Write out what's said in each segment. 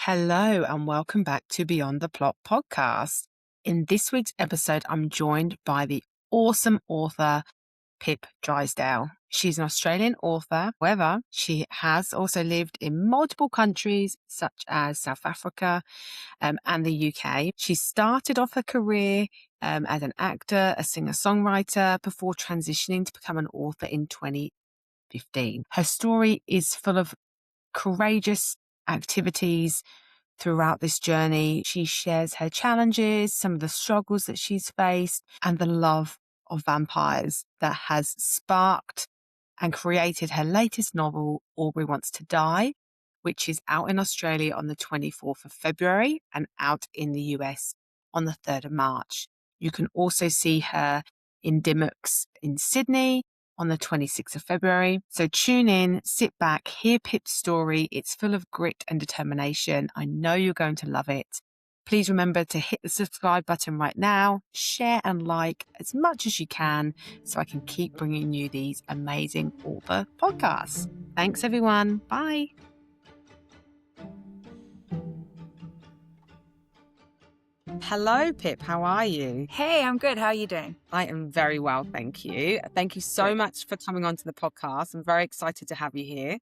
Hello, and welcome back to Beyond the Plot podcast. In this week's episode, I'm joined by the awesome author, Pip Drysdale. She's an Australian author. However, she has also lived in multiple countries, such as South Africa and the UK. She started off her career as an actor, a singer-songwriter, before transitioning to become an author in 2015. Her story is full of courageous activities throughout this journey. She shares her challenges, some of the struggles that she's faced, and the love of vampires that has sparked and created her latest novel, Aubrey Wants to Die, which is out in Australia on the 24th of February and out in the US on the 3rd of March. You can also see her in Dimmocks in Sydney on the 26th of February. So tune in, sit back, hear Pip's story. It's full of grit and determination. I know you're going to love it. Please remember to hit the subscribe button right now, share and like as much as you can so I can keep bringing you these amazing author podcasts. Thanks, everyone. Bye. Hello, Pip. How are you? Hey, I'm good. How are you doing? I am very well, thank you. Thank you so much for coming onto the podcast. I'm very excited to have you here.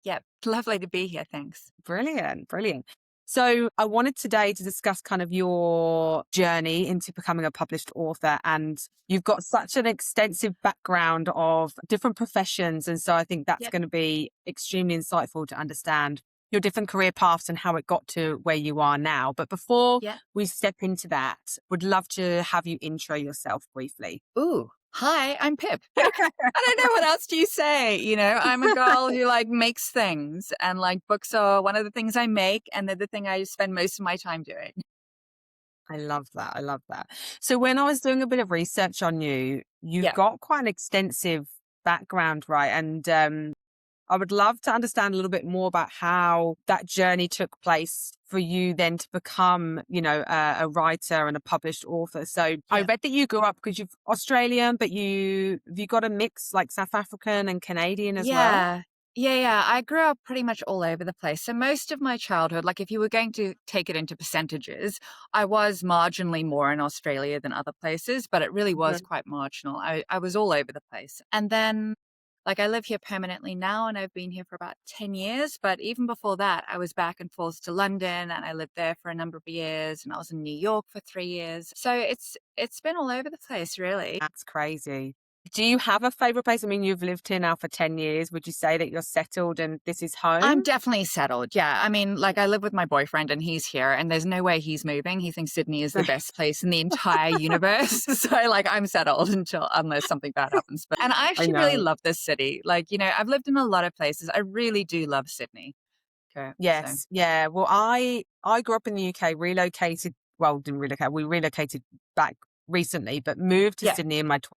Yeah, lovely to be here. Thanks. Brilliant, brilliant. So I wanted today to discuss kind of your journey into becoming a published author, and you've got such an extensive background of different professions. And so I think that's going to be extremely insightful to understand your different career paths and how it got to where you are now. But before we step into that, would love to have you intro yourself briefly. Ooh. Hi, I'm Pip. I don't know what else do you say. You know, I'm a girl who makes things, and books are one of the things I make, and they're the thing I spend most of my time doing. I love that. I love that. So when I was doing a bit of research on you, you've got quite an extensive background, right? And I would love to understand a little bit more about how that journey took place for you then to become, a writer and a published author. So I read that you grew up because you're Australian, but have you got a mix like South African and Canadian as well? Yeah. I grew up pretty much all over the place. So most of my childhood, if you were going to take it into percentages, I was marginally more in Australia than other places, but it really was quite marginal. I was all over the place. And then I live here permanently now, and I've been here for about 10 years. But even before that, I was back and forth to London, and I lived there for a number of years, and I was in New York for 3 years. So it's been all over the place, really. That's crazy. Do you have a favorite place? I mean, you've lived here now for 10 years. Would you say that you're settled and this is home? I'm definitely settled. Yeah. I mean, I live with my boyfriend and he's here, and there's no way he's moving. He thinks Sydney is the best place in the entire universe. So I'm settled unless something bad happens. And I actually really love this city. I've lived in a lot of places. I really do love Sydney. Okay. Yes. So. Yeah. Well, I grew up in the UK, relocated. Well, didn't relocate. We relocated back recently, but moved to Sydney in my 20s.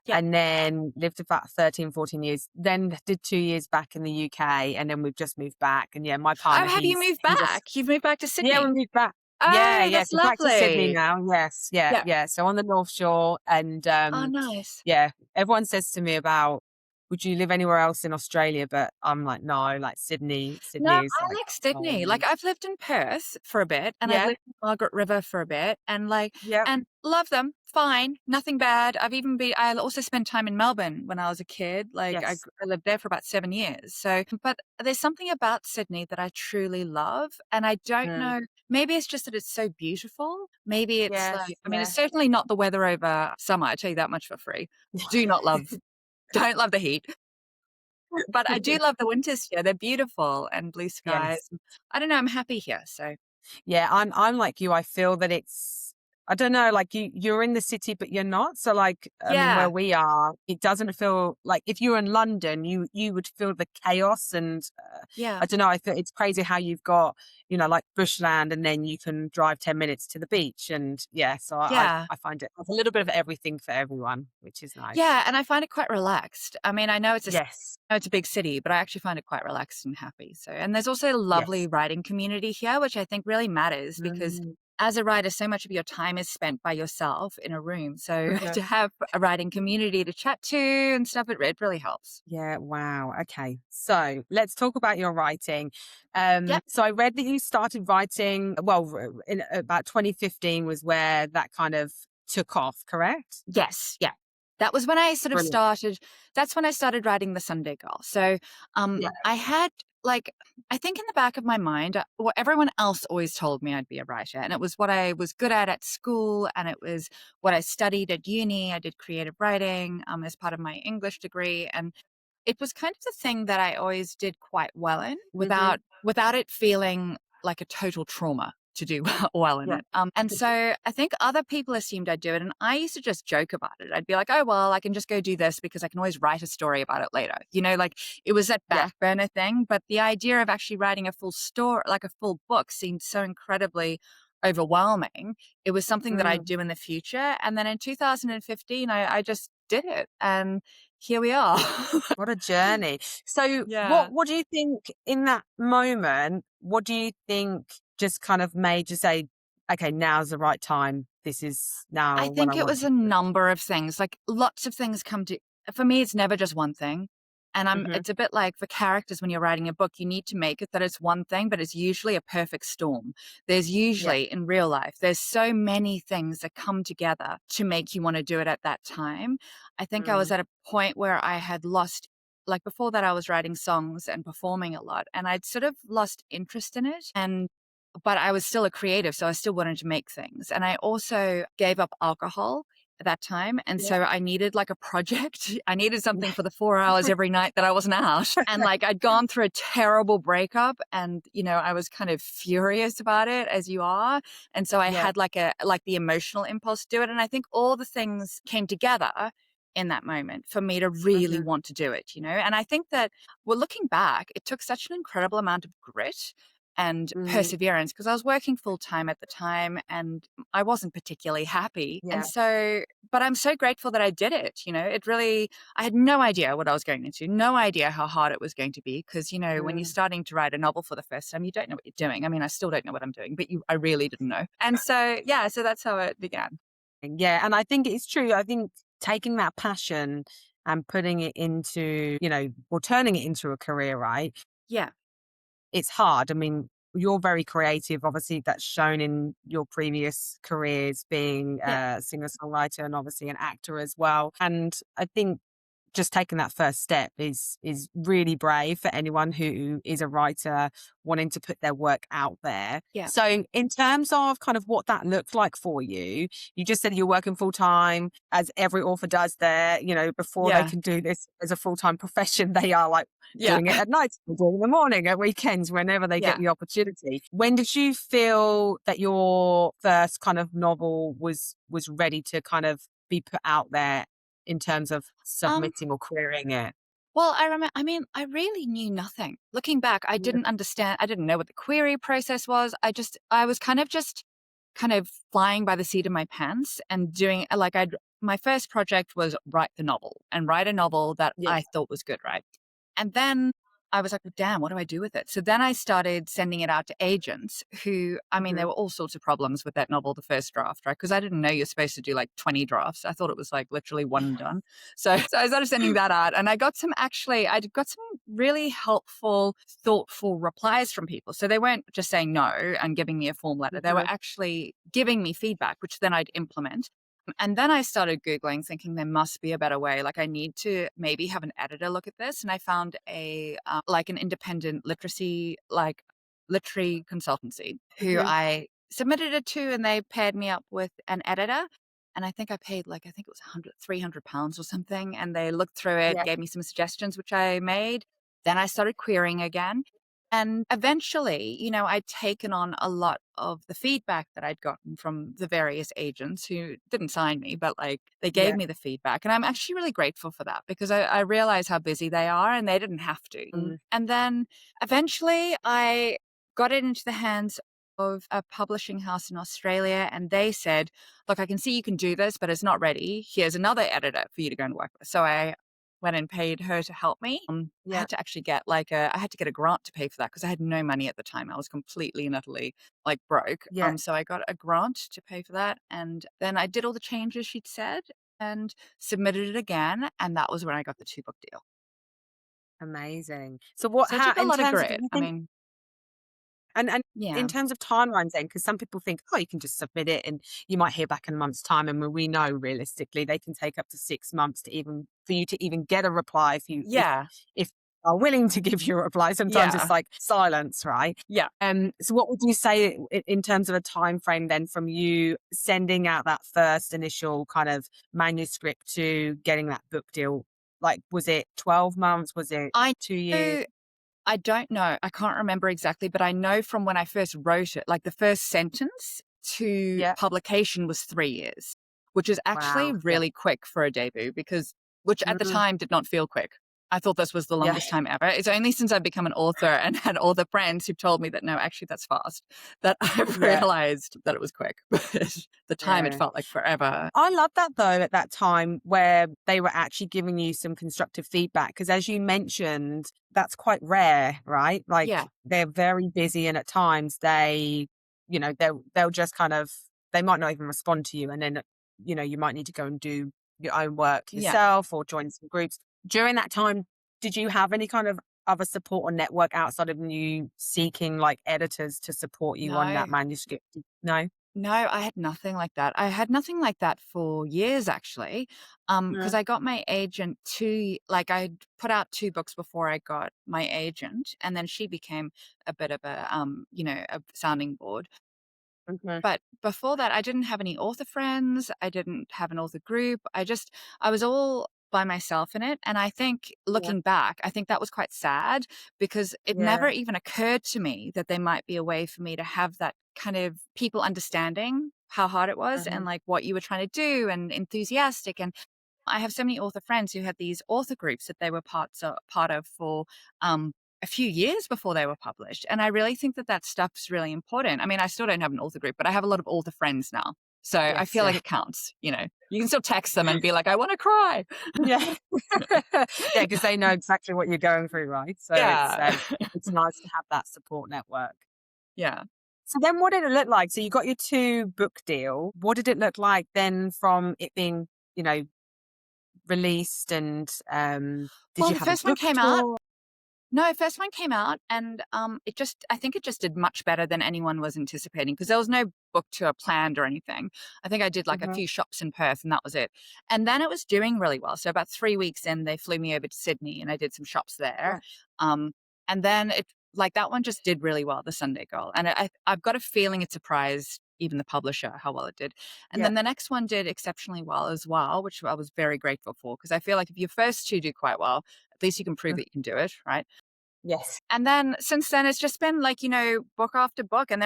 And then lived about 13, 14 years, then did 2 years back in the UK, and then we've just moved back. And my partner. Oh, have you moved back? You've moved back to Sydney? Yeah, we moved back. Oh, that's so lovely. Back to Sydney now. Yes, yeah. So on the North Shore, and oh, nice. Yeah, everyone says to me about, would you live anywhere else in Australia? But I'm like, no, Sydney. No, I like Sydney. I've lived in Perth for a bit, and I've lived in Margaret River for a bit, and and love them. Fine, nothing bad. I also spent time in Melbourne when I was a kid. I lived there for about 7 years. So, but there's something about Sydney that I truly love, and I don't know. Maybe it's just that it's so beautiful. Maybe it's I mean, it's certainly not the weather over summer. I tell you that much for free. Don't love the heat. But I do love the winters here. They're beautiful and blue skies. Yes. I don't know. I'm happy here. So yeah, I'm like you. I feel that I don't know, you're in the city, but you're not. So I mean, where we are, it doesn't feel like if you're in London, you would feel the chaos. And I don't know, I feel it's crazy how you've got, bushland, and then you can drive 10 minutes to the beach. And so I find it a little bit of everything for everyone, which is nice. Yeah. And I find it quite relaxed. I mean, I know it's a big city, but I actually find it quite relaxed and happy. So, and there's also a lovely writing community here, which I think really matters because as a writer, so much of your time is spent by yourself in a room. So Mhm. to have a writing community to chat to and stuff, it really helps. Yeah, wow. Okay. So let's talk about your writing. Yep. So I read that you started writing, well, in about 2015 was where that kind of took off, correct? Yes. Yeah. That was when I sort of Brilliant. started, that's when I started writing The Sunday Girl. So Yeah. I had like, I think in the back of my mind, what everyone else always told me I'd be a writer. And it was what I was good at school. And it was what I studied at uni. I did creative writing as part of my English degree. And it was kind of the thing that I always did quite well in Hmm. without it feeling like a total trauma to do well in Yeah. it. And so I think other people assumed I'd do it. And I used to just joke about it. I'd be like, oh, well, I can just go do this because I can always write a story about it later. Like it was that Yeah. back burner thing. But the idea of actually writing a full story, like a full book, seemed so incredibly overwhelming. It was something that I'd Mm. do in the future. And then in 2015, I just did it. And here we are. What a journey. So Yeah. what do you think in that moment, what do you think just kind of made you say, okay, now's the right time. This is now I when I think it want was to a do it. number of things. Like lots of things come to for me, it's never just one thing. And Hmm. it's a bit like for characters when you're writing a book, you need to make it that it's one thing, but it's usually a perfect storm. There's Yeah. usually in real life, there's so many things that come together to make you want to do it at that time. I think I was Mm. at a point where I had lost, like before that, I was writing songs and performing a lot, and I'd sort of lost interest in it. But I was still a creative, so I still wanted to make things. And I also gave up alcohol at that time. And Yeah. so I needed like a project. I needed something Yeah. for the 4 hours every night that I wasn't out. And like I'd gone through a terrible breakup and, I was kind of furious about it as you are. And so I Yeah. had like the emotional impulse to do it. And I think all the things came together in that moment for me to really Hmm. want to do it. And I think that, well, looking back, it took such an incredible amount of grit and Mm. perseverance because I was working full time at the time and I wasn't particularly happy. And Yeah. so, but I'm so grateful that I did it. It really, I had no idea what I was going into, no idea how hard it was going to be. Because, when you're Mm. starting to write a novel for the first time, you don't know what you're doing. I mean, I still don't know what I'm doing, but I really didn't know. And so, yeah, so that's how it began. Yeah. And I think it's true. I think taking that passion and putting it into, or turning it into a career, right? Yeah. It's hard. I mean, you're very creative. Obviously, that's shown in your previous careers being Yeah. a singer-songwriter and obviously an actor as well. And I think just taking that first step is really brave for anyone who is a writer wanting to put their work out there. Yeah. So in terms of kind of what that looks like for you, you just said you're working full time as every author does there, before they Yeah. can do this as a full-time profession, they are like Yeah. doing it at night, doing it in the morning, at weekends, whenever they get Yeah. the opportunity. When did you feel that your first kind of novel was ready to kind of be put out there in terms of Um, submitting or querying it? Well, I remember, I mean, I really knew nothing. Looking back, I Yeah. didn't understand, I didn't know what the query process was. I was kind of flying by the seat of my pants and doing my first project was write the novel and write a novel that Yeah. I thought was good, right? And then I was like, well, damn, what do I do with it? So then I started sending it out to agents who, I mean, there Mhm. were all sorts of problems with that novel, the first draft, right? Because I didn't know you're supposed to do like 20 drafts. I thought it was like literally one and done. So I started sending that out and I got some really helpful, thoughtful replies from people. So they weren't just saying no and giving me a form letter. They were Mhm. actually giving me feedback, which then I'd implement. And then I started Googling, thinking there must be a better way. Like I need to maybe have an editor look at this. And I found an independent literary consultancy who Mhm. I submitted it to, and they paired me up with an editor. And I think I paid I think it was 100, £300 or something. And they looked through it, Yeah. gave me some suggestions, which I made. Then I started querying again. And eventually, I'd taken on a lot of the feedback that I'd gotten from the various agents who didn't sign me, but they gave Yeah. me the feedback. And I'm actually really grateful for that because I realize how busy they are and they didn't have to. Mm. And then eventually I got it into the hands of a publishing house in Australia. And they said, look, I can see you can do this, but it's not ready. Here's another editor for you to go and work with. So I went and paid her to help me. I had to actually get I had to get a grant to pay for that because I had no money at the time. I was completely and utterly broke. Yeah. So I got a grant to pay for that. And then I did all the changes she'd said and submitted it again. And that was when I got the 2-book deal. Amazing. So what, So it how, took a in lot of terms of, grit. you I think, mean, and in yeah. terms of timelines then, because some people think, oh, you can just submit it and you might hear back in a month's time. And we know realistically they can take up to 6 months for you to even get a reply Yeah. if are willing to give you a reply. Sometimes it's Yeah. like silence, right? Yeah. So what would you say in terms of a time frame then from you sending out that first initial kind of manuscript to getting that book deal? Like, was it 12 months? Was it I 2 years? know I don't know. I can't remember exactly, but I know from when I first wrote it, the first sentence to Yeah. publication was 3 years, which is actually Wow. Yeah. really quick for a debut which at the Mm, time did not feel quick. I thought this was the yeah. longest time ever. It's only since I've become an author and had author friends who've told me that no, actually that's fast, that I've Yeah. realized that it was quick. But the time it Yeah. felt like forever. I love that though, at that time where they were actually giving you some constructive feedback. Because as you mentioned, that's quite rare, right? Like Yeah. they're very busy and at times they'll just kind of, they might not even respond to you. And then, you might need to go and do your own work Yeah. yourself or join some groups. During that time, did you have any kind of other support or network outside of you seeking like editors to support you on that No. manuscript? No? No, I had nothing like that. I had nothing like that for years, actually. Because Mm, I got my agent I'd put out 2 books before I got my agent, and then she became a bit of a sounding board. mhm. But before that, I didn't have any author friends. I didn't have an author group. I was all by myself in it. And I think Yeah. looking back, I think that was quite sad because it Yeah. never even occurred to me that there might be a way for me to have that kind of people understanding how hard it was and Mhm. what you were trying to do and enthusiastic. And I have so many author friends who had these author groups that they were part of for um, a few years before they were published. And I really think that stuff's really important. I mean, I still don't have an author group, but I have a lot of author friends now. So I Yes, feel yeah. like it counts. You can still text them and be like, I want to cry. Yeah. Yeah, because they know exactly what you're going through, right? So Yeah. it's nice to have that support network. Yeah. So then what did it look like? So you got your 2-book deal. What did it look like then from it being, you know, released and did Well, you the have a first one book came out. tour? No, first one came out and I think it just did much better than anyone was anticipating because there was no book tour planned or anything. I think I did a Mhm. few shops in Perth and that was it. And then it was doing really well. So about 3 weeks in, they flew me over to Sydney and I did some shops there. Yeah. Um, and then that one just did really well, The Sunday Girl. And I've got a feeling it surprised even the publisher how well it did. And Yeah. then the next one did exceptionally well as well, which I was very grateful for because I feel like if your first 2 do quite well, at least you can prove Mm. that you can do it, right? Yes. And then since then, it's just been book after book. And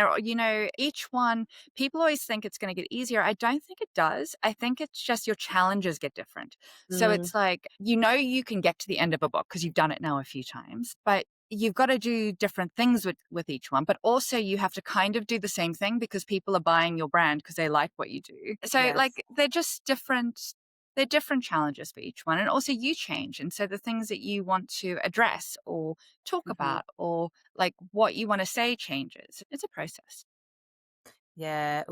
each one, people always think it's going to get easier. I don't think it does. I think it's just your challenges get different. So Mm, it's you can get to the end of a book because you've done it now a few times, but you've got to do different things with each one. But also you have to kind of do the same thing because people are buying your brand because they like what you do. So yes. they're just different. They're different challenges for each one. And also you change. And so the things that you want to address or talk Mhm. about or what you want to say changes. It's a process. Yeah.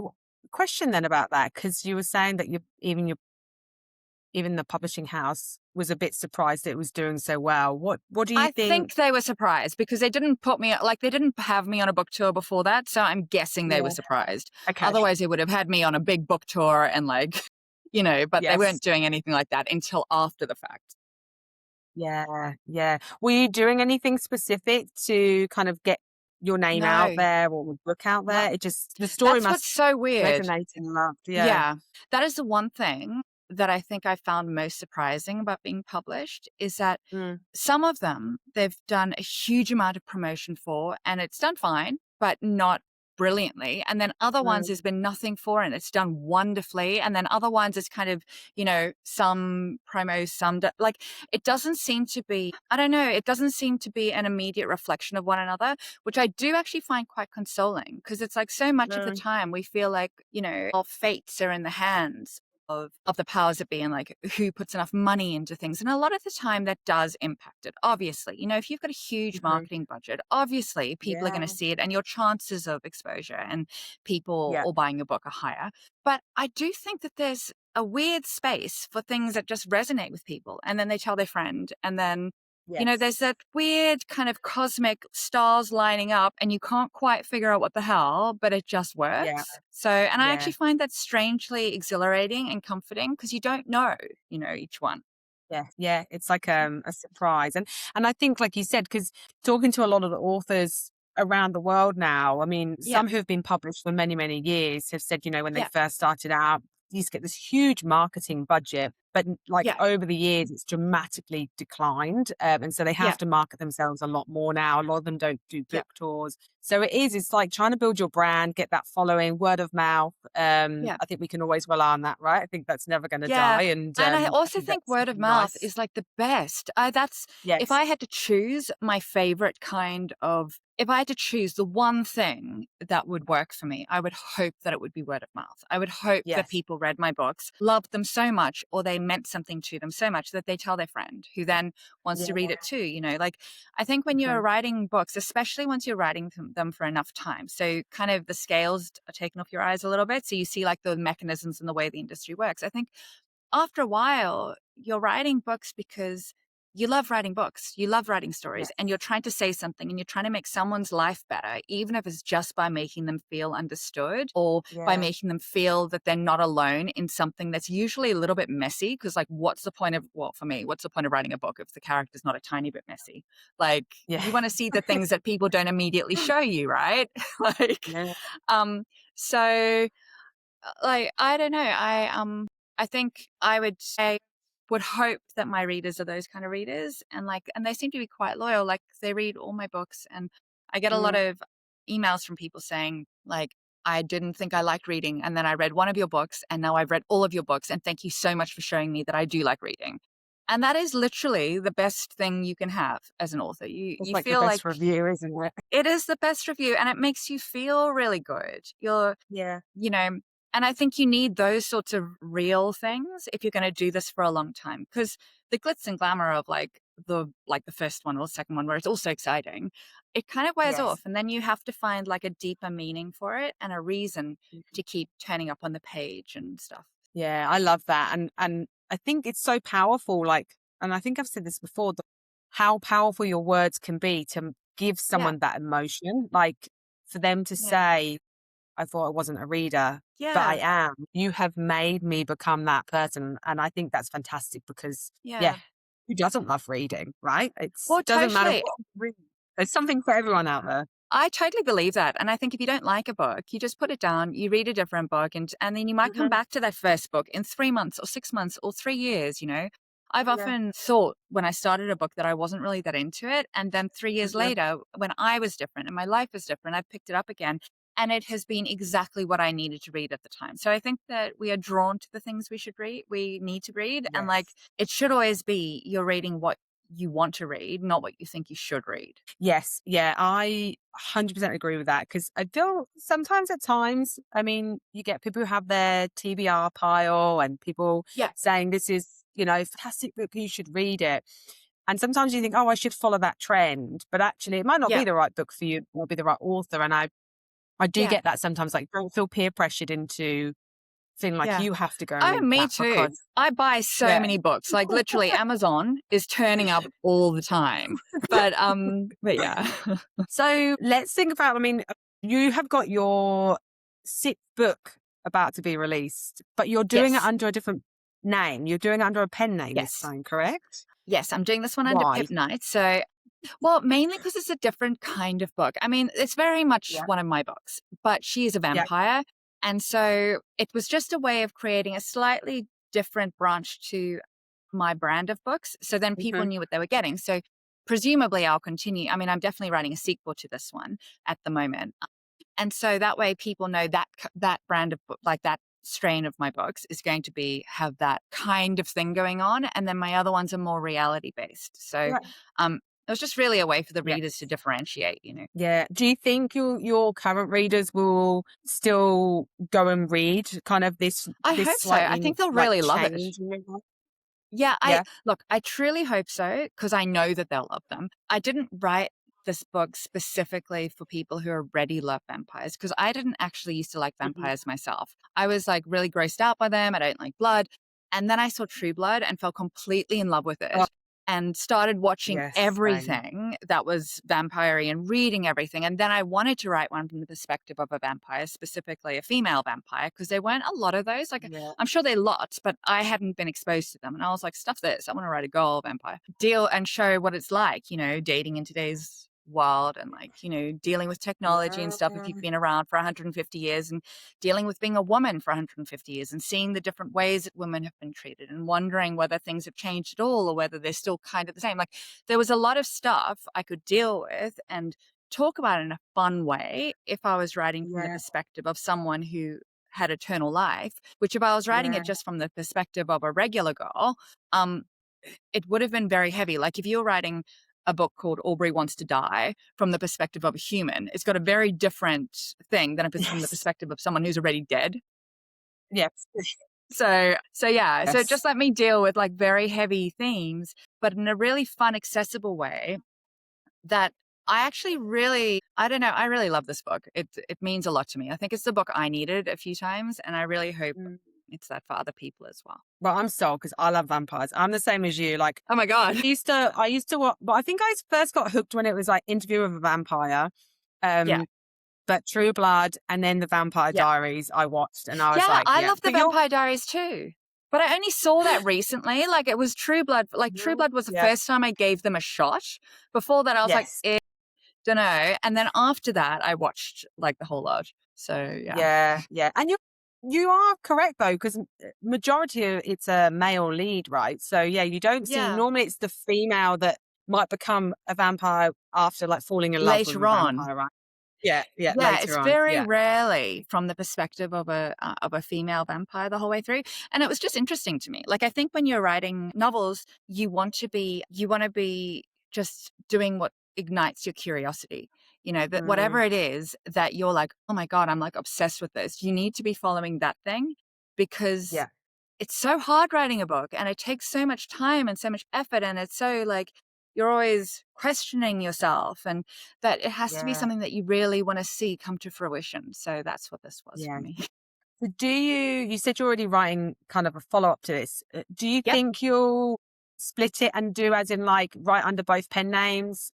Question then about that, because you were saying that even the publishing house was a bit surprised it was doing so well. What do you I think? think they were surprised because they didn't they didn't have me on a book tour before that. So I'm guessing they were Yeah. surprised. Okay. Otherwise they would have had me on a big book tour and but they Yes. weren't doing anything like that until after the fact. Yeah. Yeah. Were you doing anything specific to kind of get your name out No, there or the book out no. there? The story That's what's must so weird. resonate and loved. Yeah. Yeah, that is the one thing that I think I found most surprising about being published is that Mm, some of them they've done a huge amount of promotion for and it's done fine, but not brilliantly. And then other ones mm, there's been nothing for and it's done wonderfully. And then other ones it's kind of, some promos, it doesn't seem to be, I don't know, it doesn't seem to be an immediate reflection of one another, which I do actually find quite consoling because it's so much of the mm. time we feel like, our fates are in the hands of the powers that be and like who puts enough money into things. And a lot of the time that does impact it. Obviously, if you've got a huge Mhm. marketing budget, obviously people are going to Yeah. see it and your chances of exposure and people Yeah. or buying your book are higher. But I do think that there's a weird space for things that just resonate with people and then they tell their friend and then there's Yes. that weird kind of cosmic stars lining up and you can't quite figure out what the hell, but it just Yeah. works. So, and I Yeah. actually find that strangely exhilarating and comforting because you don't know, each one. Yeah, yeah, it's like a surprise, and I think, like you said, because talking to a lot of the authors around the world now, I mean, Yeah. some who have been published for many, many years have said, when they Yeah. first started out, you used to get this huge marketing budget, but like Yeah. over the years, it's dramatically declined, and so they Yeah. have to market themselves a lot more now. A lot of them don't do Yeah. book tours, so it's like trying to build your brand, get that following, word of mouth. Yeah. I think we can always rely on that, right? I think that's never going to Yeah. die, and And I I also think think that's word of really mouth nice. is like the best. If Yes. I had to choose my favorite if I had to choose the one thing that would work for me, I would hope that it would be word of mouth. I would hope that Yes. people read my books, loved them so much, or they meant something to them so much that they tell their friend who then wants to read Yeah. it too. Like I think when you're Mhm. writing books, especially once you're writing them for enough time, so kind of the scales are taken off your eyes a little bit. So you see like the mechanisms and the way the industry works. I think after a while, you're writing books because you love writing books, you love writing stories, Yes. and you're trying to say something and you're trying to make someone's life better, even if it's just by making them feel understood or by Yeah. making them feel that they're not alone in something that's usually a little bit messy. Because, like, for me, what's the point of writing a book if the character's not a tiny bit messy? Like, Yeah. you want to see the things that people don't immediately show you, right? like, Yeah. um, so like I don't know. I think I would hope that my readers are those kind of readers and they seem to be quite loyal. Like they read all my books and I get a lot Mm. of emails from people saying like I didn't think I liked reading and then I read one of your books and now I've read all of your books and thank you so much for showing me that I do like reading. And that is literally the best thing you can have as an author. You It's you like the feel like best review, isn't it? it is the best review and it makes you feel really good. Yeah. You know, and I think you need those sorts of real things if you're going to do this for a long time because the glitz and glamour of the first one or second one where it's also exciting, it kind of wears Yes. off and then you have to find like a deeper meaning for it and a reason to keep turning up on the page and stuff. Yeah, I love that, and I think it's so powerful, like, and I think I've said this before, how powerful your words can be to give Yeah. someone that emotion, like, for them to Yeah. say, "I thought I wasn't a reader, but I Yeah. am. You have made me become that person," and I think that's fantastic because, yeah, Yeah. who doesn't love reading, right? Well, It doesn't matter totally. what you read. There's something for everyone out there. I totally believe that. And I think if you don't like a book, you just put it down, you read a different book, and then you might come Mhm. back to that first book in 3 months or 6 months or 3 years. I've Yeah. often thought when I started a book that I wasn't really that into it. And then 3 years Mhm. later, when I was different and my life was different, I picked it up again. And it has been exactly what I needed to read at the time. So I think that we are drawn to the things we need to read. And like Yes. it should always be you're reading what you want to read, not what you think you should read. Yes, yeah, I 100% agree with that because I feel sometimes at times, I mean, you get people who have their TBR pile and people Yeah. saying this is, fantastic book, you should read it. And sometimes you think, oh, I should follow that trend, but actually it might not be Yeah. the right book for you or be the right author. And I do Yeah. get that sometimes, like don't feel peer pressured into feeling like Yeah. you have to go and Oh, read me that too. because I buy so yeah. many books. Like literally Amazon is turning up all the time. But yeah. So let's think about, I mean, you have got your sixth book about to be released, but you're doing it Yes. under a different name. You're doing it under a pen name this Yes. time, correct? Yes, I'm doing this one under Why? Pip Knight. So, well, mainly because it's a different kind of book. I mean, it's very much Yeah. one of my books, but she is a Yeah. vampire. And so it was just a way of creating a slightly different branch to my brand of books. So then people Mhm. knew what they were getting. So presumably I'll continue. I mean, I'm definitely writing a sequel to this one at the moment. And so that way people know that brand of book, like that strain of my books is going to have that kind of thing going on. And then my other ones are more reality based. So, Yeah. um, was just really a way for the Yeah. readers to differentiate, Yeah. Do you think your current readers will still go and read kind of this I hope so. I slightly think they'll like really love it. change in their life? Yeah, Yeah. I truly hope so, because I know that they'll love them. I didn't write this book specifically for people who already love vampires, because I didn't actually used to like Mhm. vampires myself. I was like really grossed out by them. I don't like blood. And then I saw True Blood and fell completely in love with Oh, it and started watching yes. Same. everything that was vampire-y and reading everything. And then I wanted to write one from the perspective of a vampire, specifically a female vampire, because there weren't a lot of those. Like, Yeah. I'm sure there are lots, but I hadn't been exposed to them. And I was like, stuff this. I want to write a girl vampire. Deal and show what it's like, dating in today's world and like, dealing with technology and stuff if you've Yeah. been around for 150 years and dealing with being a woman for 150 years and seeing the different ways that women have been treated and wondering whether things have changed at all or whether they're still kind of the same. Like, there was a lot of stuff I could deal with and talk about in a fun way if I was writing from the Yeah. perspective of someone who had eternal life, which if I was writing Yeah. it just from the perspective of a regular girl, it would have been very heavy. Like if you're writing a book called Aubrey Wants to Die from the perspective of a human, it's got a very different thing than if it's from the Yes. perspective of someone who's already dead. Yes. So yeah, so Yes. just let me deal with like very heavy themes, but in a really fun, accessible way that I actually really, I don't know, I really love this book. It means a lot to me. I think it's the book I needed a few times, and I really hope Mm. it's that for other people as well. Well, I'm sold because I love vampires. I'm the same as you. Like, Oh my God. I used to watch, but I think I first got hooked when it was like Interview with a Vampire. Yeah. But True Blood and then the Vampire Yeah. Diaries I watched, and I was Yeah, like, I yeah. love the But you're, Vampire Diaries too. But I only saw that recently. Like it was True Blood. Like True Blood was the yeah, first time I gave them a shot. Before that, I was like, yes, don't know. And then after that, I watched like the whole lot. So yeah. yeah, yeah. And you are correct though, because majority of it's a male lead, right? So yeah, you don't see Yeah. normally it's the female that might become a vampire after like falling in love with Later a on. vampire, right? Yeah, yeah. Yeah, Later it's on, very yeah, rarely from the perspective of a female vampire the whole way through, and it was just interesting to me. Like I think when you're writing novels, you want to be just doing what ignites your curiosity. That whatever mm, it is that you're like, oh my God, I'm like obsessed with this. You need to be following that thing because yeah, it's so hard writing a book and it takes so much time and so much effort and it's so like you're always questioning yourself and that it has to be yeah, something that you really want to see come to fruition. So that's what this was for yeah. me. So you said you're already writing kind of a follow-up to this. Do you Yep. think you'll split it and do as in like write under both pen names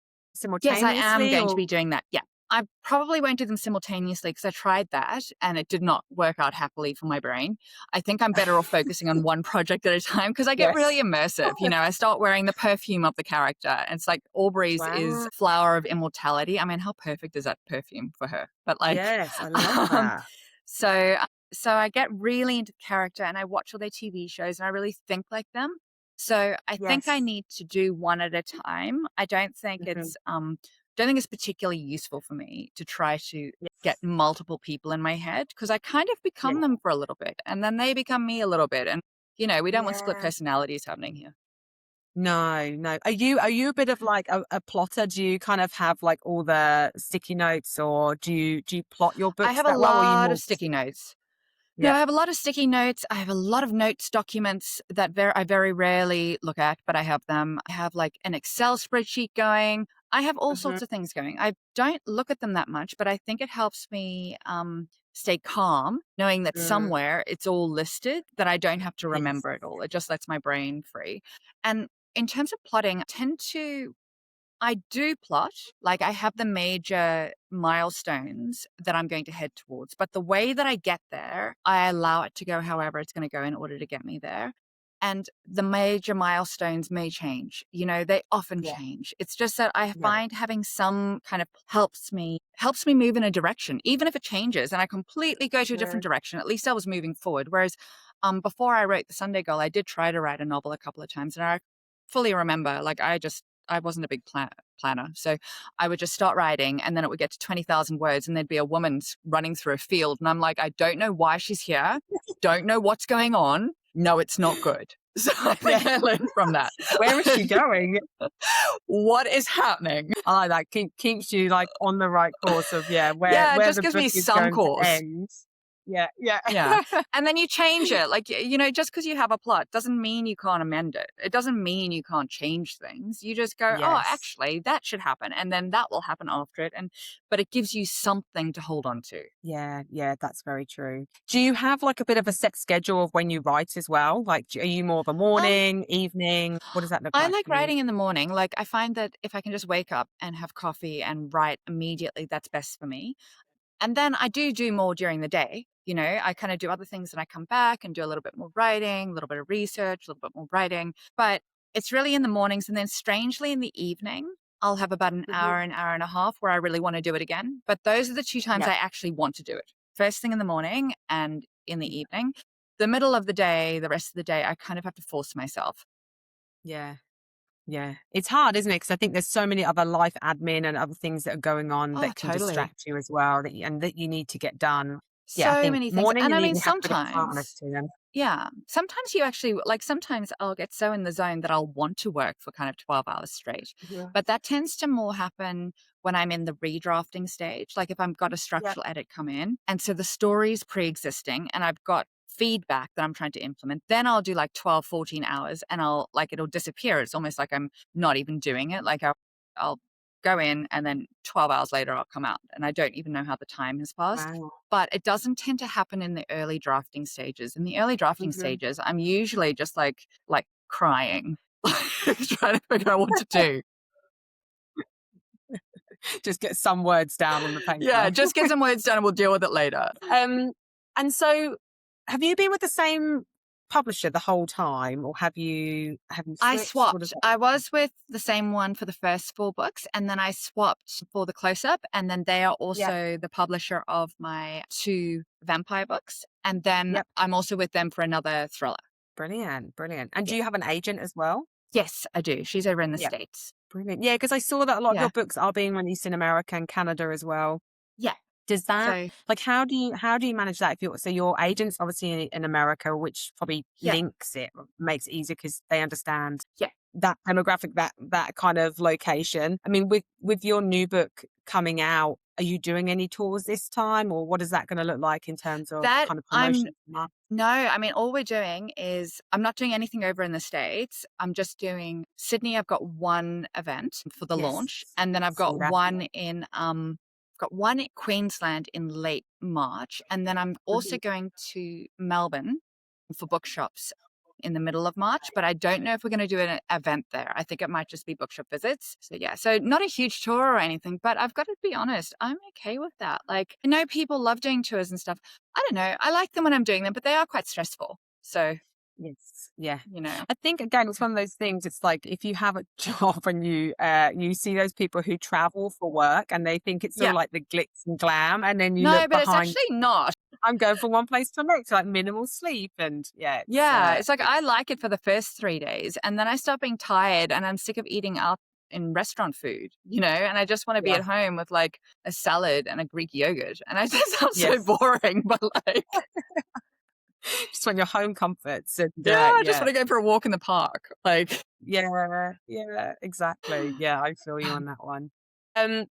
Yes, I am simultaneously going to or? be doing that. Yeah. I probably won't do them simultaneously because I tried that and it did not work out happily for my brain. I think I'm better off focusing on one project at a time because I get Yes. really immersive. I start wearing the perfume of the character. And it's like Aubrey's is Wow. Flower of Immortality. I mean, how perfect is that perfume for her? But like, Yes, I love um, that. so so I get really into character and I watch all their TV shows and I really think like them. So I think I Yes. need to do one at a time. I don't think Mhm. it's particularly useful for me to try to get Yes. multiple people in my head because I kind of Yeah. become them for a little bit and then they become me a little bit. And we don't want split Yeah. personalities happening here. No, no. Are you a bit of like a plotter? Do you kind of have like all the sticky notes or do you plot your I books have a that well or are you lot more of sticky notes. No, yeah. I have a lot of sticky notes. I have a lot of notes documents that I very rarely look at, but I have them. I have like an Excel spreadsheet going. I have all Mhm. sorts of things going. I don't look at them that much, but I think it helps me stay calm, knowing that Mm. somewhere it's all listed, that I don't have to Yes. remember it all. It just lets my brain free. And in terms of plotting, I do plot, like I have the major milestones that I'm going to head towards, but the way that I get there, I allow it to go however it's going to go in order to get me there. And the major milestones may change. They often Yeah. change. It's just that I Yeah. find having some kind of helps me move in a direction, even if it changes and I completely go to a Yeah. different direction. At least I was moving forward. Whereas before I wrote The Sunday Girl, I did try to write a novel a couple of times and I fully remember, like I wasn't a big planner. So I would just start writing and then it would get to 20,000 words and there'd be a woman running through a field. And I'm like, I don't know why she's here. Don't know what's going on. No, it's not good. So I think I learned from that. Where is she going? What is happening? I like that. Keeps you like on the right course of Yeah, it where just the gives book me is some going to course. end. Yeah, yeah. Yeah. And then you change it. Like, just because you have a plot doesn't mean you can't amend it. It doesn't mean you can't change things. You just go, oh, Yes. actually, that should happen. And then that will happen after it. But it gives you something to hold on to. Yeah, yeah, that's very true. Do you have like a bit of a set schedule of when you write as well? Like, are you more of a Um, morning, evening? What does that look I like like for you? writing in the morning. Like, I find that if I can just wake up and have coffee and write immediately, that's best for me. And then I do more during the day. I kind of do other things and I come back and do a little bit more writing, a little bit of research, a little bit more writing. But it's really in the mornings. And then strangely in the evening, I'll have about Mhm. an hour and a half where I really want to do it again. But those are the two times Yeah. I actually want to do it. First thing in the morning and in the evening. The middle of the day, the rest of the day, I kind of have to force myself. Yeah. Yeah. It's hard, isn't it? Because I think there's so many other life admin and other things that are going on Oh, that can totally. distract you as well and that you need to get done. Yeah, I So think many things. morning And and I mean, evening have to be a bit of calmness sometimes to them. yeah. Sometimes you actually like, sometimes I'll get so in the zone that I'll want to work for kind of 12 hours straight. Mhm. But that tends to more happen when I'm in the redrafting stage. Like if I've got a Yep. structural edit come in and so the story's pre-existing and I've got feedback that I'm trying to implement, then I'll do like 12, 14 hours and it'll disappear. It's almost like I'm not even doing it. Like I'll go in and then 12 hours later I'll come out and I don't even know how the time has passed. Wow. But it doesn't tend to happen in the early drafting stages. In the early drafting Mhm. stages, I'm usually just like crying, trying to figure out what to do. Just get some words down on the Yeah, paper. just get some words down and we'll deal with it later. Um, and so have you been with the same publisher the whole time, or have you I switched? What does swapped. that I look like? was with the same one for the first 4 books, and then I swapped for the close-up, and then they are Yep, also the publisher of my 2 vampire books, and then yep. I'm also with them for another thriller. Brilliant, brilliant. And do Yeah. you have an agent as well? Yes, I do. She's over in the Yeah. States. Brilliant. Yeah, because I saw that a lot of your Yeah. books are being released in America and Canada as well. Yeah. Does that So, like how do you manage that if you're so your agent's obviously in America, which probably yeah. links it, makes it easier because they understand Yeah. that demographic, that kind of location. I mean, with your new book coming out, are you doing any tours this time, or what is that going to look like in terms of That kind of I'm promotion? Mark? No, I mean, all we're doing is I'm not doing anything over in the States. I'm just doing Sydney. I've got one event for the Yes, launch, and then I I've see got that. one I've got one in Queensland in late March, and then I'm also Mhm. going to Melbourne for bookshops in the middle of March, but I don't know if we're going to do an event there. I think it might just be bookshop visits. So yeah, so not a huge tour or anything, but I've got to be honest, I'm okay with that. Like I know people love doing tours and stuff. I don't know. I like them when I'm doing them, but they are quite stressful. So, Yes, yeah. you know, I think again, it's one of those things. It's like if you have a job and you see those people who travel for work and they think it's all yeah. like the glitz and glam, and then you look No, but it's behind. actually not. I'm going from one place to the next, like minimal sleep, and yeah, Yeah, it's like I like it for the first 3 days, and then I start being tired and I'm sick of eating out in restaurant food, and I just want to be yeah, at home with like a salad and a Greek yogurt. And I just sound so yes. boring, but like Just want your home comforts, and yeah, I just yeah, want to go for a walk in the park. Like, yeah, yeah, exactly. Yeah, I feel you on that one. Um,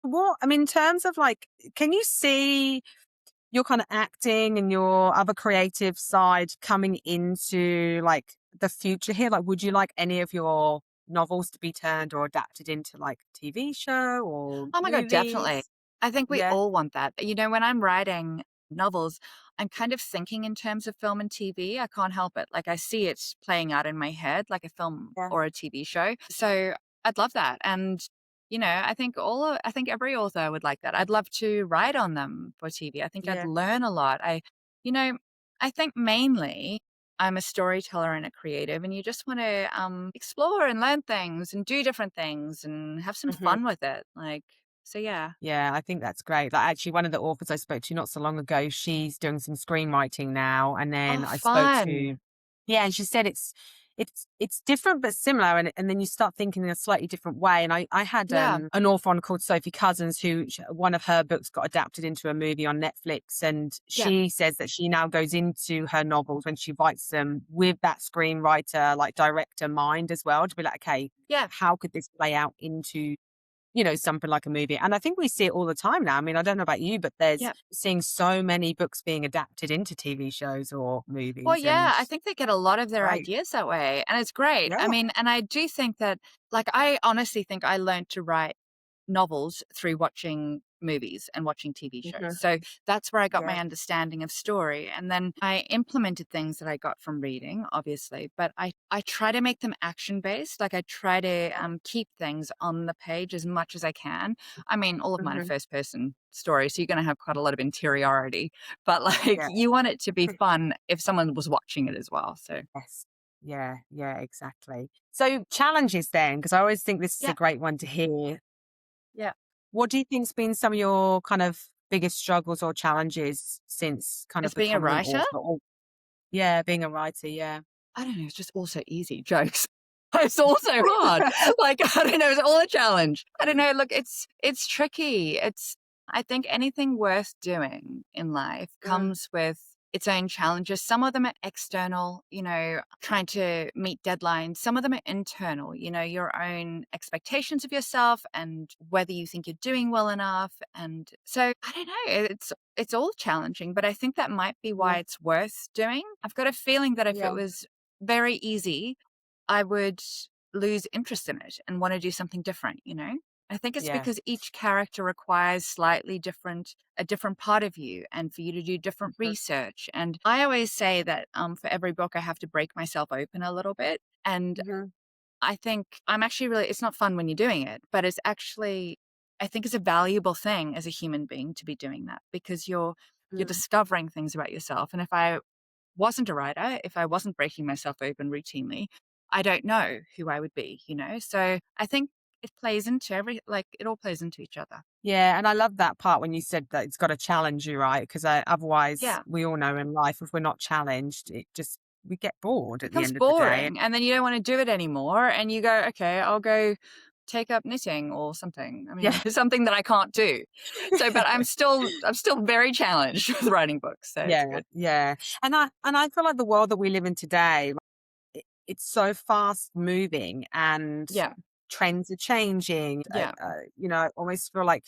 what I mean, in terms of like, can you see your kind of acting and your other creative side coming into like the future here? Like, would you like any of your novels to be turned or adapted into like TV show or oh my God, definitely. movies? I think we Yeah, all want that. When I'm writing novels, I'm kind of thinking in terms of film and TV. I can't help it. Like I see it playing out in my head like a film yeah, or a TV show. So I'd love that. And I think every author would like that. I'd love to write on them for TV. I think I'd yeah, learn a lot. You know, I think mainly I'm a storyteller and a creative, and you just want to explore and learn things and do different things and have some hmm, fun with it. So yeah. yeah. I think that's great. Like, actually, one of the authors I spoke to not so long ago, she's doing some screenwriting now, and then Oh, I spoke to fun. yeah, and she said it's different but similar, and then you start thinking in a slightly different way. And I had Yeah. an author on called Sophie Cousins, who one of her books got adapted into a movie on Netflix, and Yeah. she says that she now goes into her novels when she writes them with that screenwriter, like director mind as well, to be like, okay, Yeah. how could this play out into, you know, something like a movie? And I think we see it all the time now. I mean, I don't know about you, but there's Yeah. seeing so many books being adapted into TV shows or Well, movies, and yeah, I think they get a lot of their great. ideas that way, and it's great. I Yeah. mean, and I do think that, like, I honestly think I learned to write novels through watching movies and watching TV shows. Mhm. So that's where I got Yeah. my understanding of story. And then I implemented things that I got from reading, obviously, but I try to make them action based. Like I try to keep things on the page as much as I can. I mean, all of mine are Mhm. first person stories, so you're going to have quite a lot of interiority, but like Yeah. you want it to be fun if someone was watching it as well. So, Yes. Yeah, yeah, exactly. So challenges then, because I always think this is a yeah, great one to hear. yeah. What do you think's been some of your kind of biggest struggles or challenges since kind of As being a becoming an writer, author? Or, yeah, being a writer. Yeah. I don't know, it's just all so easy. Jokes. It's all so hard. Like, I don't know, it's all a challenge. I don't know. Look, it's tricky. I think anything worth doing in life Mm, comes with its own challenges. Some of them are external, trying to meet deadlines. Some of them are internal, your own expectations of yourself and whether you think you're doing well enough. And so I don't know, it's all challenging, but I think that might be why yeah. it's worth doing. I've got a feeling that if it Yeah. was very easy, I would lose interest in it and want to do something different. I think it's Yes. because each character requires a different part of you and for you to do different Mhm. research. And I always say that for every book, I have to break myself open a little bit. And Mhm. I think I'm actually it's not fun when you're doing it, but I think it's a valuable thing as a human being to be doing that because you're Mm. discovering things about yourself. And if I wasn't a writer, if I wasn't breaking myself open routinely, I don't know who I would be. So I think it plays into it all plays into each other. Yeah, and I love that part when you said that it's got to challenge you, right? Because otherwise, Yeah. we all know in life, if we're not challenged, we get bored at the Becomes end of the day. boring and then you don't want to do it anymore. And you go, okay, I'll go take up knitting or something. I mean, Yeah. something that I can't do. So, but I'm still very challenged with writing books. So it's Yeah, good. yeah. And I feel like the world that we live in today, it's so fast moving and Yeah. trends are changing. Yeah. I almost feel like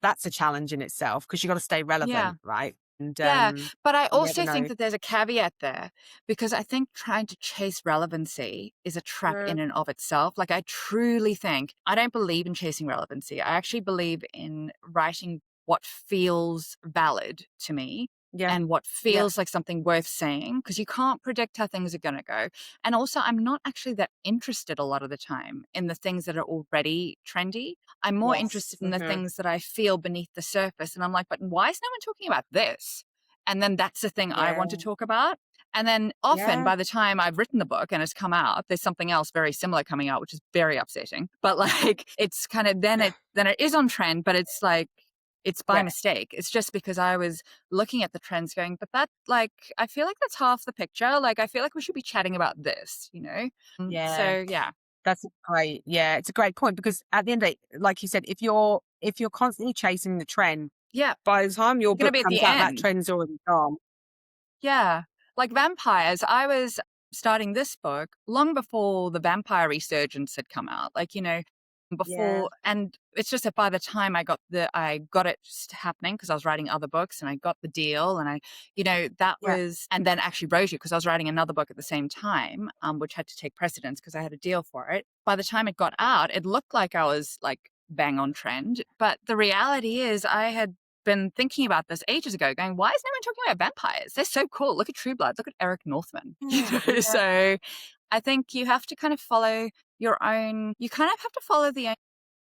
that's a challenge in itself because you got to stay Yeah. relevant, right? And Yeah, but I you never also think know. that there's a caveat there because I think trying to chase relevancy is a trap Mm, in and of itself. Like, I truly think I don't believe in chasing relevancy. I actually believe in writing what feels valid to me yeah, and what yeah, feels like something worth saying because you can't predict how things are going to go. And also, I'm not actually that interested a lot of the time in the things that are already trendy. I'm more yes, interested in the things that I feel beneath the surface. And I'm like, but why is no one talking about this? And then that's the thing I want to yeah, talk about. And then often yeah, by the time I've written the book and it's come out, there's something else very similar coming out, which is very upsetting. But like it's kind of then it is on trend, but it's like it's by yeah, mistake. It's just because I was looking at the trends going, but that like I feel like that's half the picture. Like I feel like we should be chatting about this. yeah. So yeah. Yeah, it's a great point because at the end of the day, like you said, if you're constantly chasing the trend, Yeah. by the time your You're gonna book be at comes the out, that end. trend's already gone. Yeah. Like vampires, I was starting this book long before the vampire resurgence had come out. Yeah, Before and it's just that by the time I got it just happening because I was writing other books and I got the deal and that yeah, was and then actually wrote it because I was writing another book at the same time, which had to take precedence because I had a deal for it. By the time it got out, it looked like I was like bang on trend. But the reality is I had been thinking about this ages ago, going, why is no one talking about vampires? They're so cool. Look at True Blood. Look at Eric Northman. yeah, So I think you have to kind of follow you kind of have to follow the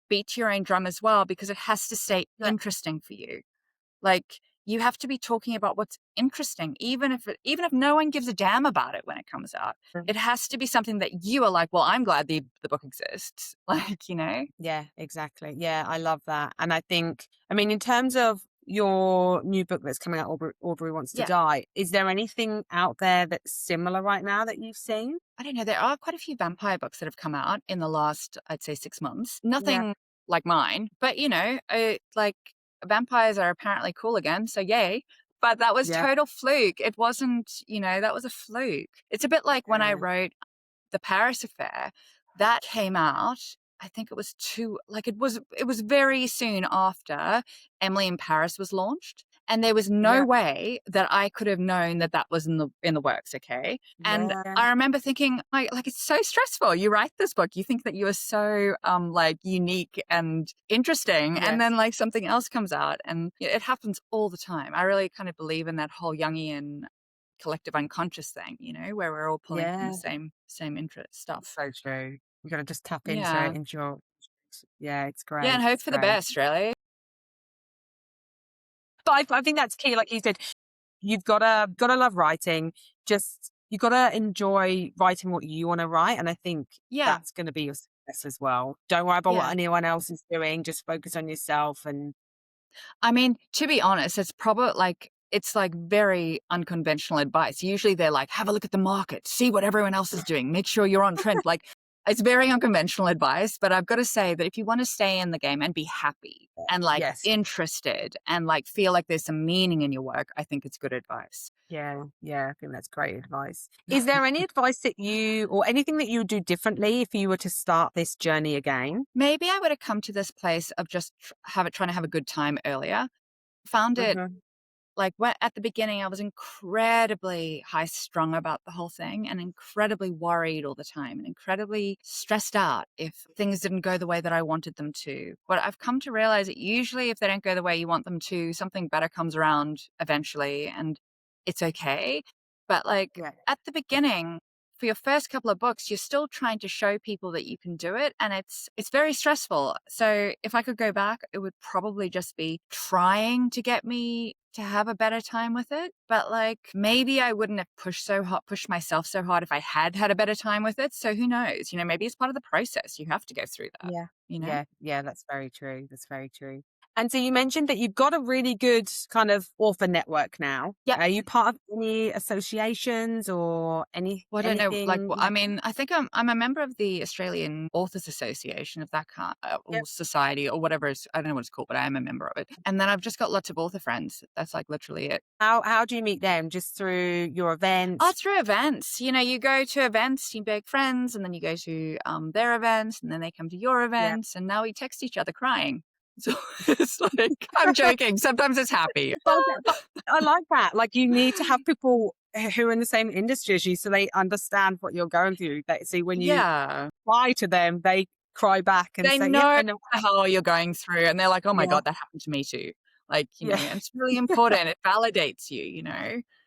beat to your own drum as well, because it has to stay yeah. interesting for you. Like you have to be talking about what's interesting, even if no one gives a damn about it when it comes out. It has to be something that you are like, well, I'm glad the book exists. Like. Yeah, exactly. Yeah, I love that. And I think, I mean, in terms of, your new book that's coming out, Aubrey Wants to Yeah. Die, is there anything out there that's similar right now that you've seen? I don't know. There are quite a few vampire books that have come out in the last, I'd say, 6 months. Yeah. Nothing like mine, but like vampires are apparently cool again. So yay. But that was Yeah. total fluke. It wasn't, that was a fluke. It's a bit like when I Yeah. wrote The Paris Affair. That came out, I think it was it was very soon after Emily in Paris was launched. And there was no Yeah. way that I could have known that that was in the works, okay? And Yeah. I remember thinking, like it's so stressful. You write this book, you think that you are so like unique and interesting, and then Yes. like something else comes out, and it happens all the time. I really kind of believe in that whole Jungian collective unconscious thing, where we're all pulling from the Yeah. same interest stuff. So true. You gotta just tap into it, Yeah. into your yeah, it's Yeah, and great. hope It's for the great. best, really. But I think that's key. Like you said, you've gotta love writing. Just you gotta enjoy writing what you want to write, and I think Yeah. that's gonna be your success as well. Don't worry about what Yeah. anyone else is doing. Just focus on yourself. And I mean, to be honest, it's like very unconventional advice. Usually they're like, have a look at the market, see what everyone else is doing, make sure you're on trend. Like it's very unconventional advice, but I've got to say that if you want to stay in the game and be happy and like yes, interested and like feel like there's some meaning in your work, I think it's good advice. yeah, yeah. I think that's great advice. Is there any advice that you or anything that you would do differently if you were to start this journey again? Maybe I would have come to this place of just trying to have a good time earlier. Found it Hmm. like at the beginning, I was incredibly high strung about the whole thing and incredibly worried all the time and incredibly stressed out if things didn't go the way that I wanted them to. But I've come to realize that usually if they don't go the way you want them to, something better comes around eventually and it's okay. But like Yeah, at the beginning, for your first couple of books, you're still trying to show people that you can do it. And it's very stressful. So if I could go back, it would probably just be trying to get me to have a better time with it. But like maybe I wouldn't have pushed myself so hard if I had a better time with it. So who knows? Maybe it's part of the process. You have to go through that, yeah, you know? yeah, yeah. That's very true. That's very true. And so you mentioned that you've got a really good kind of author network now. Yep. Are you part of any associations or Well, I don't know. Like, anything? well, I mean, I think I'm a member of the Australian Authors Association of that kind, Yeah. or society, or whatever. I don't know what it's called, but I am a member of it. And then I've just got lots of author friends. That's like literally it. How do you meet them? Just through your Oh, events? through events. You go to events, you make friends, and then you go to their events, and then they come to your Yeah. events, and now we text each other crying. So it's like I'm joking. Sometimes it's happy. But I like that. Like you need to have people who are in the same industry as you, so they understand what you're going through. They see when you Yeah. cry to them, they cry back and They say, "Yeah, know I know." the hell you're going through, and they're like, "Oh my Yeah, god, that happened to me too." Like, yeah. and it's really important. It validates you.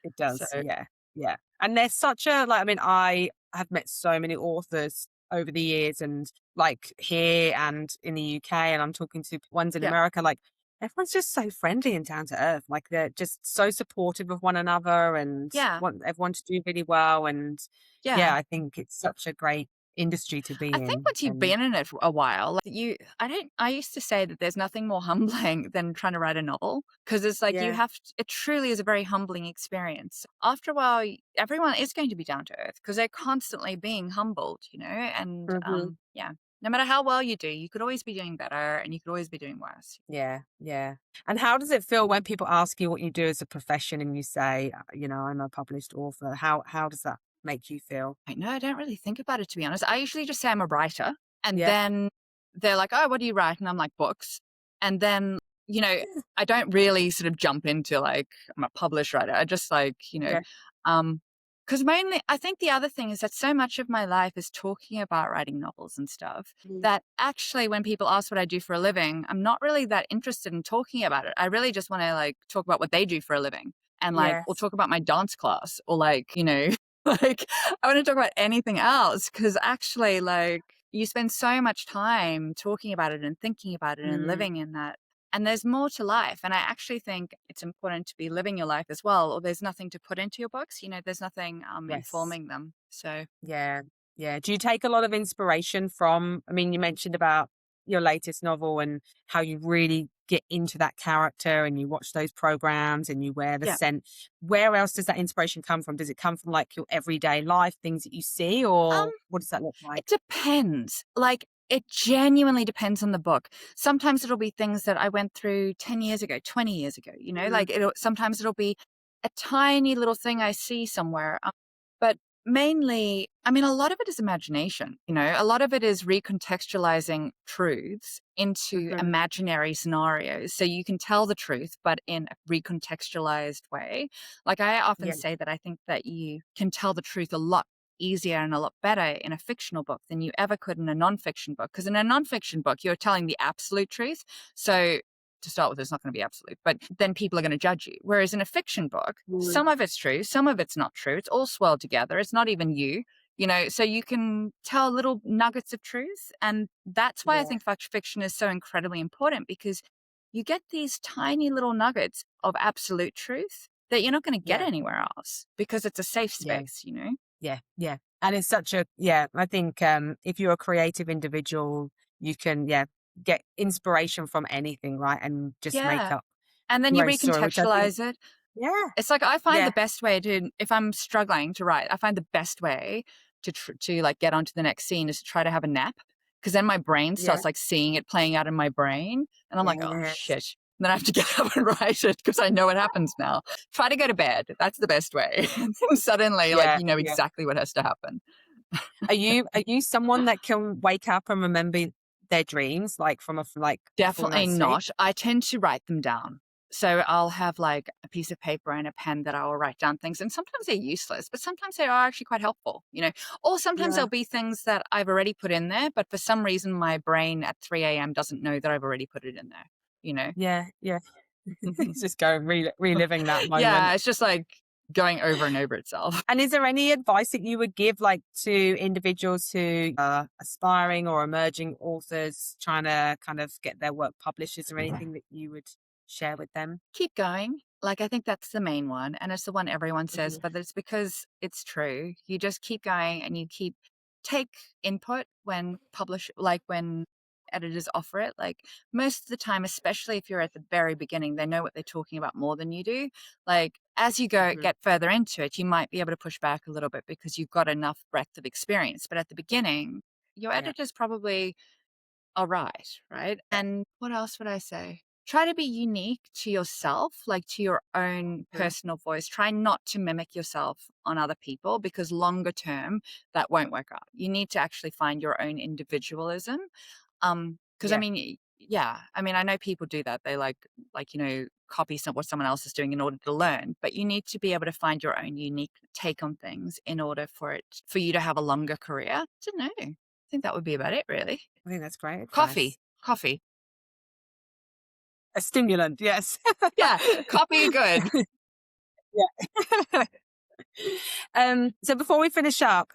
It So, does, yeah, yeah. And there's such a like, I mean, I have met so many authors over the years and like here and in the UK, and I'm talking to ones in yeah. America, like everyone's just so friendly and down to earth. Like they're just so supportive of one another and Yeah. want everyone to do really well. And yeah, Yeah. I think it's such a great industry to be I think in. once you've And been in it for a while, like I used to say that there's nothing more humbling than trying to write a novel because it's like yeah, it truly is a very humbling experience. After a while, everyone is going to be down to earth because they're constantly being humbled, and hmm, yeah, no matter how well you do, you could always be doing better and you could always be doing worse. yeah, yeah. And how does it feel when people ask you what you do as a profession and you say, I'm a published author? How does that make you feel? I know, I don't really think about it, to be honest. I usually just say I'm a writer, and Yeah. then they're like, "Oh, what do you write?" And I'm like, "Books." And then, I don't really sort of jump into like, I'm a published writer. I just like, Yeah. um, because mainly, I think the other thing is that so much of my life is talking about writing novels and stuff Mm. that actually, when people ask what I do for a living, I'm not really that interested in talking about it. I really just want to like talk about what they do for a living and like, or Yes. talk about my dance class or like, like, I want to talk about anything else because actually, like, you spend so much time talking about it and thinking about it and Mm. living in that. And there's more to life. And I actually think it's important to be living your life as well, or there's nothing to put into your books. There's nothing Yes. informing them. So, Yeah. Yeah. Do you take a lot of inspiration from, I mean, you mentioned about your latest novel and how you really get into that character and you watch those programs and you wear the Yeah. scent, where else does that inspiration come from? Does it come from like your everyday life, things that you see, or what does that look like? It depends. Like, it genuinely depends on the book. Sometimes it'll be things that I went through 10 years ago, 20 years ago, Mm, like sometimes it'll be a tiny little thing I see somewhere. But mainly, I mean, a lot of it is imagination, a lot of it is recontextualizing truths into mhm. imaginary scenarios. So you can tell the truth, but in a recontextualized way. Like, I often Yeah, say that I think that you can tell the truth a lot easier and a lot better in a fictional book than you ever could in a nonfiction book. Because in a nonfiction book, you're telling the absolute truth. So to start with, it's not going to be absolute, but then people are going to judge you. Whereas in a fiction book, mm, some of it's true, some of it's not true. It's all swirled together. It's not even you, so you can tell little nuggets of truth. And that's why I yeah, think fiction is so incredibly important, because you get these tiny little nuggets of absolute truth that you're not going to get yeah, anywhere else, because it's a safe yeah. space. Yeah, yeah. And it's such a I think if you're a creative individual, you can get inspiration from anything, right? And just make Yeah. up And then you your own story, which I think recontextualize it. yeah, It's like, I find the yeah, best way to, if I'm struggling to write, I find the best way to like get onto the next scene is to try to have a nap, because then my brain yeah, starts like seeing it playing out in my brain, and I'm like, oh yes, shit. And then I have to get up and write it because I know what happens now. Try to go to bed. That's the best way. And then suddenly, like, yeah, you know yeah. exactly what has to happen. Are you someone that can wake up and remember their dreams like from like a full Definitely night's sleep? not. I tend to write them down. So I'll have like a piece of paper and a pen that I will write down things. And sometimes they're useless, but sometimes they are actually quite helpful. Or sometimes Yeah, there'll be things that I've already put in there, but for some reason my brain at 3 a.m. doesn't know that I've already put it in there, you know? yeah, yeah. It's just go reliving that Yeah, moment. it's just like going over and over itself. And is there any advice that you would give, like, to individuals who are aspiring or emerging authors trying to kind of get their work published? Is there anything that you would share with them? Keep going. Like, I think that's the main one. And it's the one everyone says, Mhm. but it's because it's true. You just keep going and you take input when when editors offer it. Like, most of the time, especially if you're at the very beginning, they know what they're talking about more than you do. Like, as you Mhm. get further into it, you might be able to push back a little bit because you've got enough breadth of experience. But at the beginning, your Yeah. editor's probably all right? And what else would I say? Try to be unique to yourself, like to your own Mhm. personal voice. Try not to mimic yourself on other people, because longer term, that won't work out. You need to actually find your own individualism. Because I Yeah. mean, yeah, I mean, I know people do that. They copy what someone else is doing in order to learn, but you need to be able to find your own unique take on things in order for you to have a longer career. I don't know. I think that would be about it, really. I think that's great Coffee, advice. coffee. A stimulant, yes. Yeah, coffee good. Yeah. So before we finish up,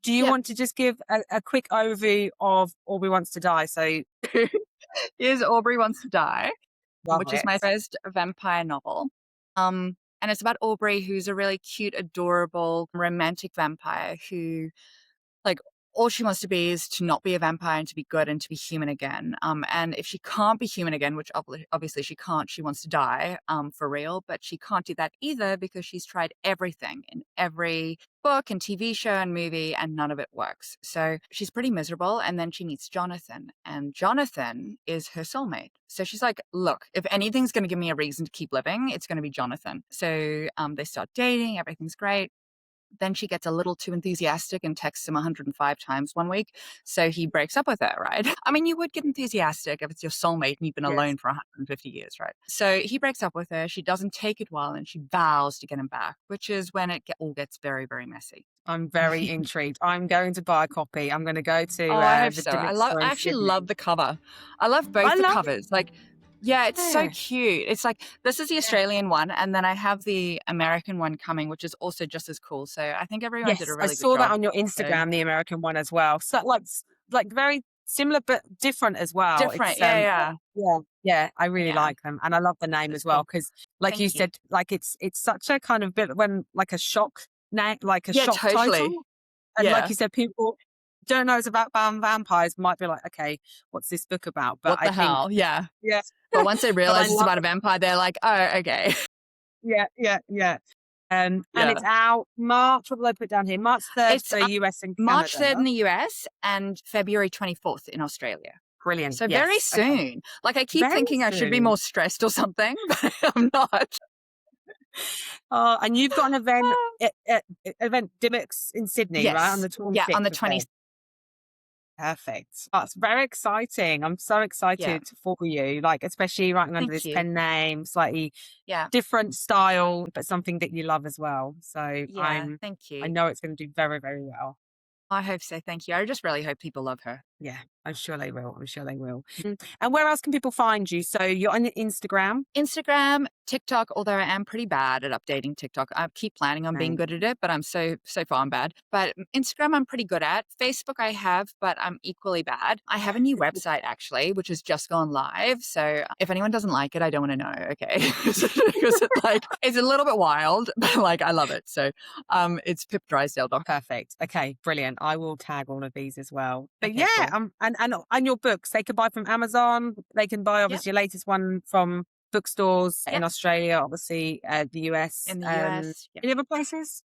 do you Yep. want to just give a quick overview of Aubrey Wants to Die? So Here's Aubrey Wants to Die, love which is my it. first vampire novel. And it's about Aubrey, who's a really cute, adorable, romantic vampire who, like, all she wants to be is to not be a vampire and to be good and to be human again. And if she can't be human again, which obviously she can't, she wants to die, for real. But she can't do that either because she's tried everything in every book and TV show and movie, and none of it works. So she's pretty miserable. And then she meets Jonathan, and Jonathan is her soulmate. So she's like, look, if anything's going to give me a reason to keep living, it's going to be Jonathan. So they start dating. Everything's great. Then she gets a little too enthusiastic and texts him 105 times one week. So he breaks up with her, right? I mean, you would get enthusiastic if it's your soulmate and you've been Yes. alone for 150 years, right? So he breaks up with her. She doesn't take it well and she vows to get him back, which is when it all gets very, very messy. I'm very intrigued. I'm going to buy a copy. I'm going to go Oh, to I hope the so. Delict store I in actually love Sydney. the cover. I love I both the love covers. Like, yeah, it's so it. cute. It's like, this is the Yeah. Australian one, and then I have the American one coming, which is also just as cool. So I think everyone did a Yes, I really good saw that job. on your So Instagram, the American one as well. So like very similar but different as well. different. It's Yeah, yeah. yeah, yeah, I really Yeah. like them and I love the name It's as well cool. because like you Thank you. said, like it's such a kind of bit when like a shock name, like a Yeah, shock totally. title. And like Yeah. you said, people don't know it's about vampires might be like, okay, what's this book about? But what the hell? Yeah. yeah. But once they But I realize it's love about a vampire, they're like, oh, okay. yeah. And Yeah. it's out March. What did I put down here? March 3rd It's for US and March Canada. 3rd in the US and February 24th in Australia. Brilliant. So yes. very soon. Okay. Like I keep Very thinking I should be soon. more stressed or something, but I'm not. And you've got an event Dimmicks in Sydney, Yes. right? On the 26th. Yeah, on the of 20th. Feb. Perfect. That's very exciting. I'm so excited for you, like especially writing under Thank this you. pen name, slightly Yeah. different style, but something that you love as well. So Yeah, thank you. I know it's going to do very, very well. I hope so. Thank you. I just really hope people love her. Yeah, I'm sure they will. I'm sure they will. And where else can people find you? So you're on Instagram. Instagram, TikTok, although I am pretty bad at updating TikTok. I keep planning on being good at it, but I'm so far I'm bad. But Instagram I'm pretty good at. Facebook I have, but I'm equally bad. I have a new website actually, which has just gone live. So if anyone doesn't like it, I don't want to know, okay? Because it's a little bit wild, but like I love it. So it's pipdrysdale.com. Perfect. Okay, brilliant. I will tag all of these as well. But Okay, cool. and your books, they can buy from Amazon. They can buy obviously your latest one from bookstores in Australia, obviously the US. In the US. Any other places?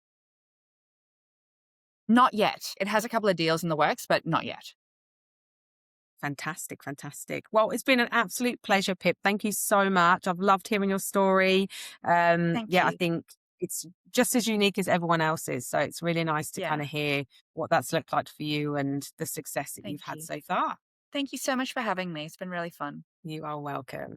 Not yet. It has a couple of deals in the works, but not yet. Fantastic. Well, it's been an absolute pleasure, Pip. Thank you so much. I've loved hearing your story. Thank you. I think it's just as unique as everyone else's. So it's really nice to kind of hear what that's looked like for you and the success that you've had so far. Thank you so much for having me. It's been really fun. You are welcome.